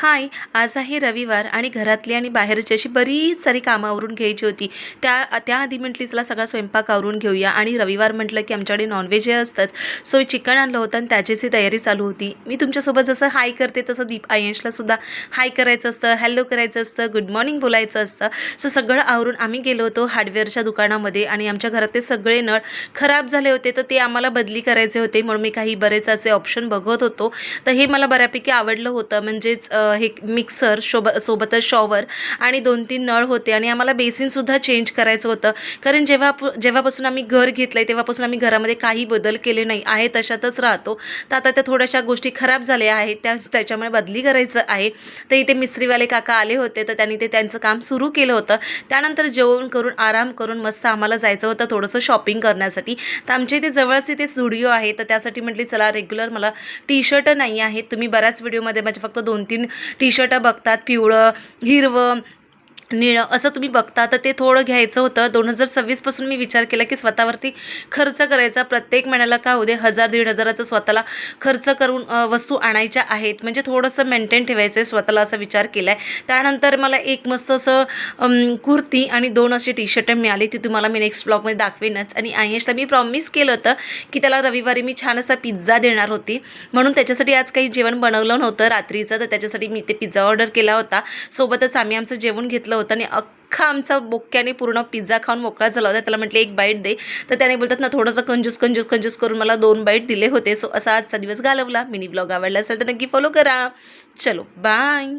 हाय, आज आहे रविवार आणि घरातली आणि बाहेरची अशी बरीच सारी कामं आवरून घ्यायची होती. त्याआधी म्हटली चला सगळा स्वयंपाक आवरून घेऊया आणि रविवार म्हटलं की आमच्याकडे नॉनव्हेज हे असतंच. सो चिकन आणलं होतं आणि त्याचीच तयारी चालू होती. मी तुमच्यासोबत जसं हाय करते तसं आयंशलासुद्धा हाय करायचं असतं, हॅलो करायचं असतं, गुड मॉर्निंग बोलायचं असतं. सो सगळं आवरून आम्ही गेलो होतो हार्डवेअरच्या दुकानामध्ये आणि आमच्या घरातले सगळे नळ खराब झाले होते, तर ते आम्हाला बदली करायचे होते. म्हणून मी काही बरेच असे ऑप्शन बघत होतो. तर हे मला बऱ्यापैकी आवडलं होतं. म्हणजेच हे मिक्सर सोबतच शॉवर आणि 2-3 नळ होते आणि आम्हाला बेसिनसुद्धा चेंज करायचं होतं. कारण जेव्हापासून आम्ही घर घेतलं आहे तेव्हापासून आम्ही घरामध्ये काही बदल केले नाही आहे, तशातच राहतो. तर आता त्या थोड्याशा गोष्टी खराब झाल्या आहेत, त्याच्यामुळे बदली करायचं आहे. तर इथे मिस्त्रीवाले काका आले होते, तर त्यांनी त्यांचं काम सुरू केलं होतं. त्यानंतर जेवण करून आराम करून मस्त आम्हाला जायचं होतं थोडंसं शॉपिंग करण्यासाठी. तर आमच्या इथे जवळच इथे स्टुडिओ आहे, तर त्यासाठी म्हटली चला रेग्युलर मला टी शर्ट नाही आहेत. तुम्ही बऱ्याच व्हिडिओमध्ये माझे फक्त 2-3 टी शर्ट बघतात, पिवळं, हिरवं, निळं असं तुम्ही बघता. तर ते थोडं घ्यायचं होतं. 2026 पासून मी विचार केला की स्वतःवरती खर्च करायचा. प्रत्येक महिन्याला का होऊ दे 1000-1500चं स्वतःला खर्च करून वस्तू आणायच्या आहेत. म्हणजे थोडंसं मेंटेन ठेवायचं आहे स्वतःला, असा विचार केला आहे. त्यानंतर मला एक मस्त असं कुर्ती आणि 2 असे टी शर्ट मिळाली. ती तुम्हाला मी नेक्स्ट ब्लॉगमध्ये दाखवेनच. आणि आयेशला मी प्रॉमिस केलं होतं की त्याला रविवारी मी छान असा पिझ्झा देणार होती, म्हणून त्याच्यासाठी आज काही जेवण बनवलं नव्हतं रात्रीचं, तर त्याच्यासाठी मी ते पिझ्झा ऑर्डर केला होता. सोबतच आम्ही आमचं जेवण घेतलं होतं आणि अख्खा आमचा बोक्याने पूर्ण पिझ्झा खाऊन मोकळा झाला होता. त्याला म्हटले एक बाईट दे, तर त्याने बोलतात ना थोडंसं कंजूस करून मला 2 बाईट दिले होते. सो असा आजचा दिवस घालवला. मिनी ब्लॉग आवडला असेल तर नक्की फॉलो करा. चलो बाय.